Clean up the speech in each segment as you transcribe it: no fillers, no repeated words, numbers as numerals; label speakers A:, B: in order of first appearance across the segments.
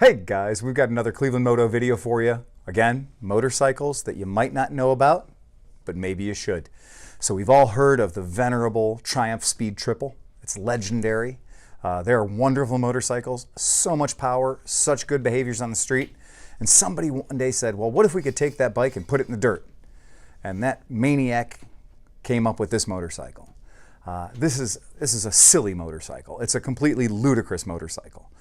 A: Hey guys, we've got another ClevelandMoto video for you. Again, motorcycles that you might not know about, but maybe you should. So we've all heard of the venerable Triumph Speed Triple. It's legendary. They're wonderful motorcycles, so much power, such good behaviors on the street. And somebody one day said, well, what if we could take that bike and put it in the dirt? And that maniac came up with this motorcycle. This is a silly motorcycle. It's a completely ludicrous motorcycle.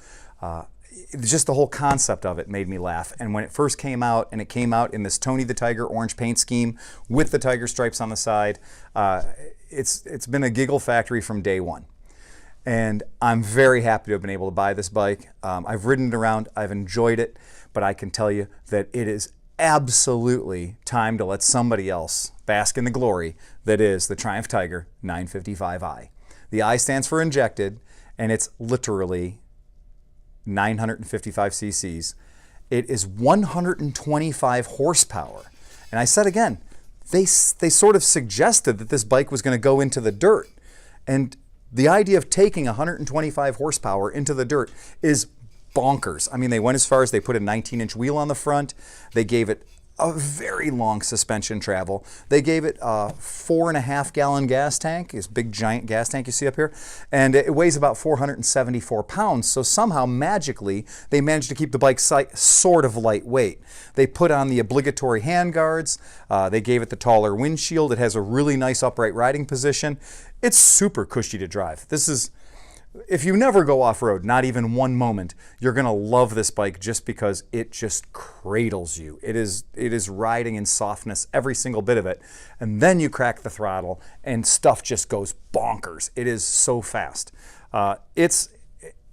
A: Just the whole concept of it made me laugh. And when it first came out, and it came out in this Tony the Tiger orange paint scheme with the tiger stripes on the side, it's been a giggle factory from day one. And I'm very happy to have been able to buy this bike. I've ridden it around, I've enjoyed it, but I can tell you that it is absolutely time to let somebody else bask in the glory that is the Triumph Tiger 955i. The I stands for injected, and it's literally 955 cc's. It is 125 horsepower. And I said again, they sort of suggested that this bike was going to go into the dirt. And the idea of taking 125 horsepower into the dirt is bonkers. I mean, they went as far as they put a 19-inch wheel on the front. They gave it a very long suspension travel. They gave it a 4.5-gallon gas tank, this big giant gas tank you see up here, and it weighs about 474 pounds. So somehow magically they managed to keep the bike sort of lightweight. They put on the obligatory handguards. They gave it the taller windshield. It has a really nice upright riding position. It's super cushy to drive. This is, if you never go off-road, not even one moment, you're going to love this bike just because it just cradles you. It is riding in softness, every single bit of it. And then you crack the throttle and stuff just goes bonkers. It is so fast. It's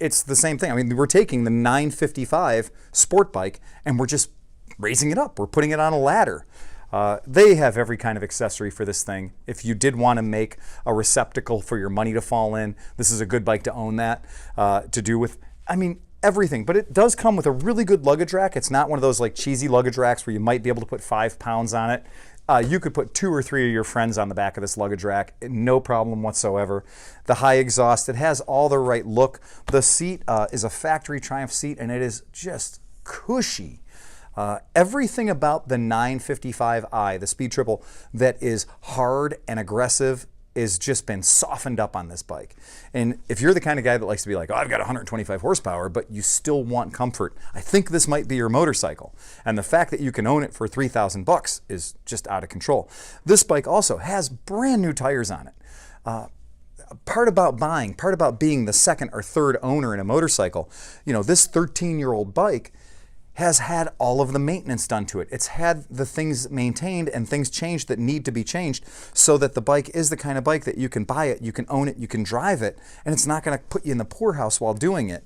A: the same thing. I mean, we're taking the 955 sport bike and we're just raising it up. We're putting it on a ladder. They have every kind of accessory for this thing. If you did want to make a receptacle for your money to fall in, this is a good bike to own that, to do with, I mean, everything. But it does come with a really good luggage rack. It's not one of those like cheesy luggage racks where you might be able to put 5 pounds on it. You could put 2 or 3 of your friends on the back of this luggage rack, no problem whatsoever. The high exhaust, it has all the right look. The seat is a factory Triumph seat, and it is just cushy. Everything about the 955i, the Speed Triple, that is hard and aggressive is just been softened up on this bike. And if you're the kind of guy that likes to be like, oh, I've got 125 horsepower, but you still want comfort, I think this might be your motorcycle. And the fact that you can own it for 3,000 bucks is just out of control. This bike also has brand new tires on it. Part about being the second or third owner in a motorcycle, you know, this 13-year-old bike has had all of the maintenance done to it. It's had the things maintained and things changed that need to be changed so that the bike is the kind of bike that you can buy it, you can own it, you can drive it, and it's not gonna put you in the poorhouse while doing it.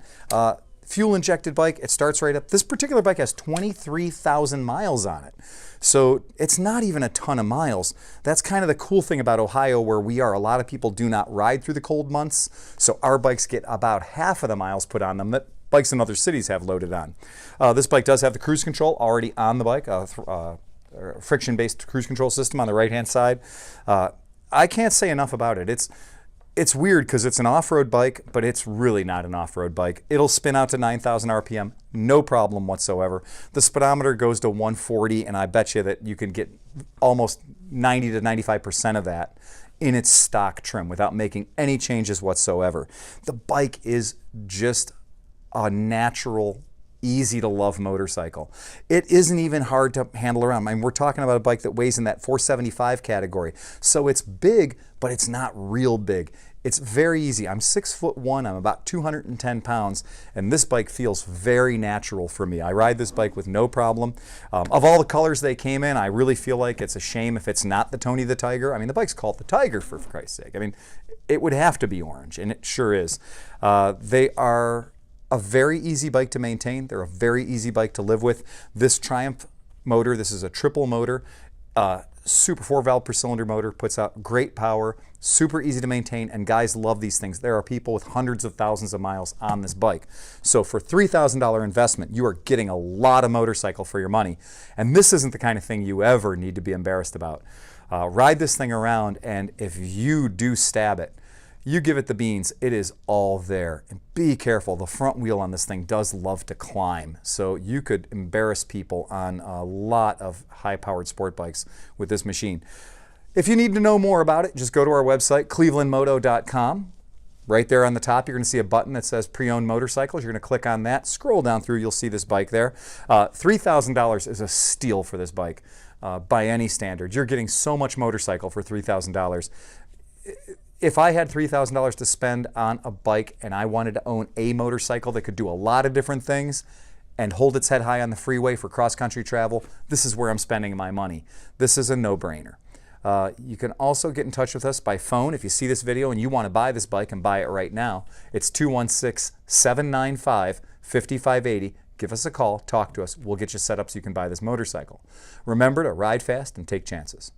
A: Fuel injected bike, it starts right up. This particular bike has 23,000 miles on it. So it's not even a ton of miles. That's kind of the cool thing about Ohio where we are. A lot of people do not ride through the cold months, so our bikes get about half of the miles put on them that bikes in other cities have loaded on. This bike does have the cruise control already on the bike, friction-based cruise control system on the right-hand side. I can't say enough about it. It's weird because it's an off-road bike, but it's really not an off-road bike. It'll spin out to 9,000 RPM, no problem whatsoever. The speedometer goes to 140, and I bet you that you can get almost 90 to 95% of that in its stock trim without making any changes whatsoever. The bike is just a natural, easy to love motorcycle. It isn't even hard to handle around. I mean, we're talking about a bike that weighs in that 475 category. So it's big, but it's not real big. It's very easy. I'm 6'1", I'm about 210 pounds, and this bike feels very natural for me. I ride this bike with no problem. Of all the colors they came in, I really feel like it's a shame if it's not the Tony the Tiger. I mean, the bike's called the Tiger, for Christ's sake. I mean, it would have to be orange, and it sure is. They are a very easy bike to maintain. They're a very easy bike to live with. This Triumph motor, this is a triple motor, super 4-valve per cylinder motor, puts out great power, super easy to maintain, and guys love these things. There are people with hundreds of thousands of miles on this bike. So for $3,000 investment, you are getting a lot of motorcycle for your money. And this isn't the kind of thing you ever need to be embarrassed about. Ride this thing around, and if you do stab it, You give it the beans, it is all there. And be careful, the front wheel on this thing does love to climb. So you could embarrass people on a lot of high-powered sport bikes with this machine. If you need to know more about it, just go to our website, ClevelandMoto.com. Right there on the top, you're going to see a button that says pre-owned motorcycles. You're going to click on that. Scroll down through, you'll see this bike there. $3,000 is a steal for this bike by any standard. You're getting so much motorcycle for $3,000. If I had $3,000 to spend on a bike and I wanted to own a motorcycle that could do a lot of different things and hold its head high on the freeway for cross-country travel, this is where I'm spending my money. This is a no-brainer. You can also get in touch with us by phone. If you see this video and you want to buy this bike and buy it right now, it's 216-795-5580. Give us a call, talk to us. We'll get you set up so you can buy this motorcycle. Remember to ride fast and take chances.